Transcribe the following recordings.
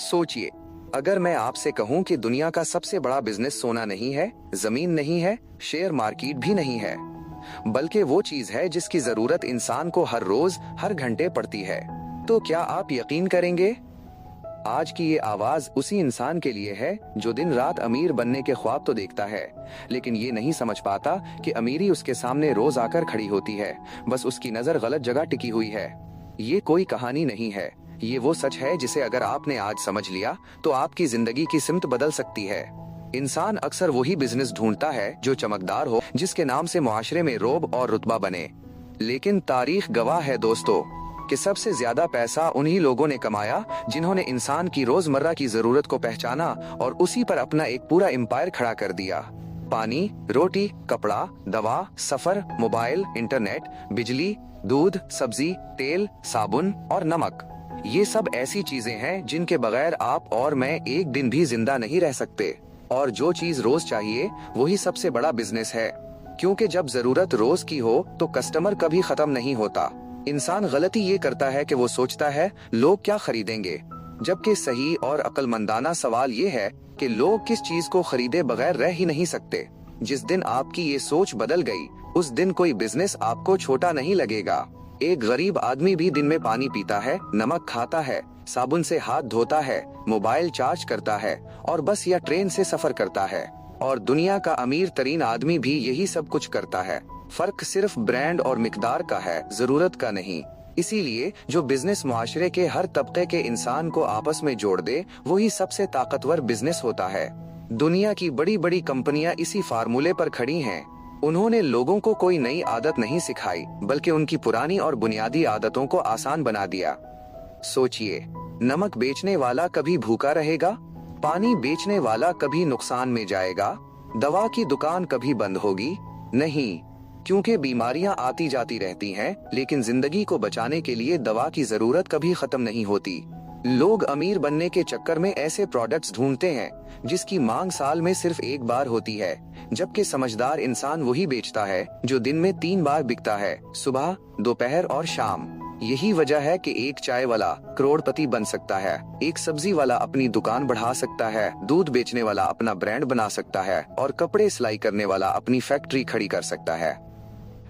सोचिए, अगर मैं आपसे कहूं कि दुनिया का सबसे बड़ा बिजनेस सोना नहीं है, जमीन नहीं है, शेयर मार्केट भी नहीं है, बल्कि वो चीज है जिसकी जरूरत इंसान को हर रोज हर घंटे पड़ती है, तो क्या आप यकीन करेंगे? आज की ये आवाज उसी इंसान के लिए है जो दिन रात अमीर बनने के ख्वाब तो देखता है, लेकिन ये नहीं समझ पाता कि अमीरी उसके सामने रोज आकर खड़ी होती है, बस उसकी नजर गलत जगह टिकी हुई है। ये कोई कहानी नहीं है, ये वो सच है जिसे अगर आपने आज समझ लिया तो आपकी जिंदगी की सिमत बदल सकती है। इंसान अक्सर वही बिजनेस ढूंढता है जो चमकदार हो, जिसके नाम से मुआशरे में रोब और रुतबा बने, लेकिन तारीख गवाह है दोस्तों कि सबसे ज्यादा पैसा उन्हीं लोगों ने कमाया जिन्होंने इंसान की रोजमर्रा की जरूरत को पहचाना और उसी पर अपना एक पूरा एम्पायर खड़ा कर दिया। पानी, रोटी, कपड़ा, दवा, सफर, मोबाइल, इंटरनेट, बिजली, दूध, सब्जी, तेल, साबुन और नमक, ये सब ऐसी चीजें हैं जिनके बगैर आप और मैं एक दिन भी जिंदा नहीं रह सकते। और जो चीज रोज चाहिए वही सबसे बड़ा बिजनेस है, क्योंकि जब जरूरत रोज की हो तो कस्टमर कभी खत्म नहीं होता। इंसान गलती ये करता है कि वो सोचता है लोग क्या खरीदेंगे, जबकि सही और अक्लमंदाना सवाल ये है कि लोग किस चीज को खरीदे बगैर रह ही नहीं सकते। जिस दिन आपकी ये सोच बदल गई, उस दिन कोई बिजनेस आपको छोटा नहीं लगेगा। एक गरीब आदमी भी दिन में पानी पीता है, नमक खाता है, साबुन से हाथ धोता है, मोबाइल चार्ज करता है और बस या ट्रेन से सफर करता है। और दुनिया का अमीर तरीन आदमी भी यही सब कुछ करता है। फर्क सिर्फ ब्रांड और मिकदार का है, जरूरत का नहीं। इसीलिए जो बिजनेस मुआशरे के हर तबके के इंसान को आपस में जोड़ दे, वही सबसे ताकतवर बिजनेस होता है। दुनिया की बड़ी बड़ी कंपनियां इसी फार्मूले पर खड़ी हैं। उन्होंने लोगों को कोई नई आदत नहीं सिखाई, बल्कि उनकी पुरानी और बुनियादी आदतों को आसान बना दिया। सोचिए, नमक बेचने वाला कभी भूखा रहेगा? पानी बेचने वाला कभी नुकसान में जाएगा? दवा की दुकान कभी बंद होगी? नहीं, क्योंकि बीमारियां आती जाती रहती हैं, लेकिन जिंदगी को बचाने के लिए दवा की जरूरत कभी खत्म नहीं होती। लोग अमीर बनने के चक्कर में ऐसे प्रोडक्ट्स ढूंढते हैं जिसकी मांग साल में सिर्फ एक बार होती है, जबकि समझदार इंसान वही बेचता है जो दिन में 3 बार बिकता है, सुबह, दोपहर और शाम। यही वजह है कि एक चाय वाला करोड़पति बन सकता है, एक सब्जी वाला अपनी दुकान बढ़ा सकता है, दूध बेचने वाला अपना ब्रांड बना सकता है और कपड़े सिलाई करने वाला अपनी फैक्ट्री खड़ी कर सकता है।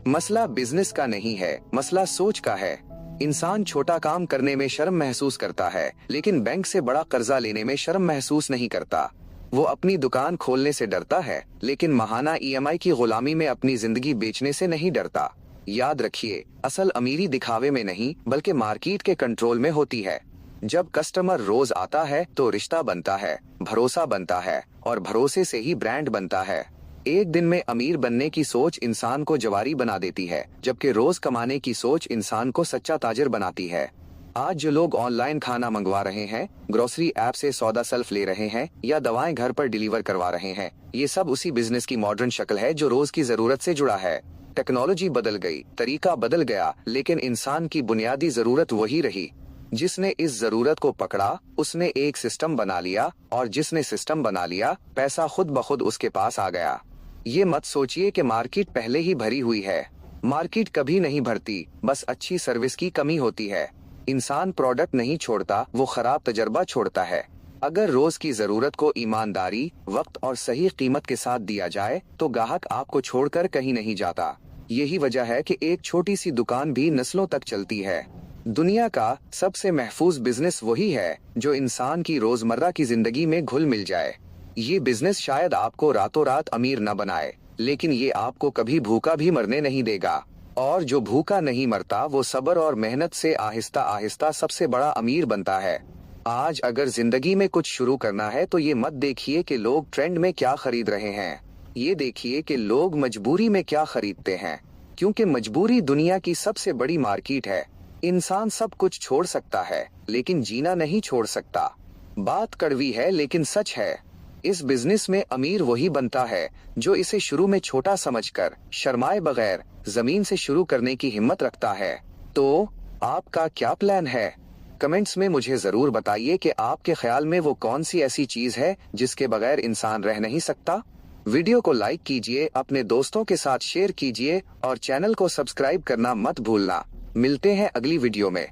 मसला बिजनेस का नहीं है, मसला सोच का है। इंसान छोटा काम करने में शर्म महसूस करता है, लेकिन बैंक से बड़ा कर्जा लेने में शर्म महसूस नहीं करता। वो अपनी दुकान खोलने से डरता है, लेकिन महाना ईएमआई की गुलामी में अपनी जिंदगी बेचने से नहीं डरता। याद रखिए, असल अमीरी दिखावे में नहीं बल्कि मार्केट के कंट्रोल में होती है। जब कस्टमर रोज आता है तो रिश्ता बनता है, भरोसा बनता है और भरोसे से ही ब्रांड बनता है। एक दिन में अमीर बनने की सोच इंसान को जवारी बना देती है, जबकि रोज कमाने की सोच इंसान को सच्चा ताजिर बनाती है। आज जो लोग ऑनलाइन खाना मंगवा रहे हैं, ग्रोसरी ऐप से सौदा सेल्फ ले रहे हैं या दवाएं घर पर डिलीवर करवा रहे हैं, ये सब उसी बिजनेस की मॉडर्न शक्ल है जो रोज की जरूरत से जुड़ा है। टेक्नोलॉजी बदल गई, तरीका बदल गया, लेकिन इंसान की बुनियादी जरूरत वही रही। जिसने इस जरूरत को पकड़ा उसने एक सिस्टम बना लिया, और जिसने सिस्टम बना लिया पैसा खुद ब खुद उसके पास आ गया। ये मत सोचिए कि मार्केट पहले ही भरी हुई है। मार्केट कभी नहीं भरती, बस अच्छी सर्विस की कमी होती है। इंसान प्रोडक्ट नहीं छोड़ता, वो खराब तजर्बा छोड़ता है। अगर रोज की जरूरत को ईमानदारी, वक्त और सही कीमत के साथ दिया जाए तो ग्राहक आपको छोड़कर कहीं नहीं जाता। यही वजह है कि एक छोटी सी दुकान भी नस्लों तक चलती है। दुनिया का सबसे महफूज बिजनेस वही है जो इंसान की रोजमर्रा की जिंदगी में घुल मिल जाए। ये बिजनेस शायद आपको रातों रात अमीर न बनाए, लेकिन ये आपको कभी भूखा भी मरने नहीं देगा। और जो भूखा नहीं मरता वो सब्र और मेहनत से आहिस्ता आहिस्ता सबसे बड़ा अमीर बनता है। आज अगर जिंदगी में कुछ शुरू करना है तो ये मत देखिए कि लोग ट्रेंड में क्या खरीद रहे हैं, ये देखिए कि लोग मजबूरी में क्या खरीदते हैं, क्योंकि मजबूरी दुनिया की सबसे बड़ी मार्केट है। इंसान सब कुछ छोड़ सकता है, लेकिन जीना नहीं छोड़ सकता। बात कड़वी है लेकिन सच है। इस बिजनेस में अमीर वही बनता है जो इसे शुरू में छोटा समझकर, शर्माए बगैर जमीन से शुरू करने की हिम्मत रखता है। तो आपका क्या प्लान है? कमेंट्स में मुझे जरूर बताइए कि आपके ख्याल में वो कौन सी ऐसी चीज है जिसके बगैर इंसान रह नहीं सकता। वीडियो को लाइक कीजिए, अपने दोस्तों के साथ शेयर कीजिए और चैनल को सब्सक्राइब करना मत भूलना। मिलते हैं अगली वीडियो में।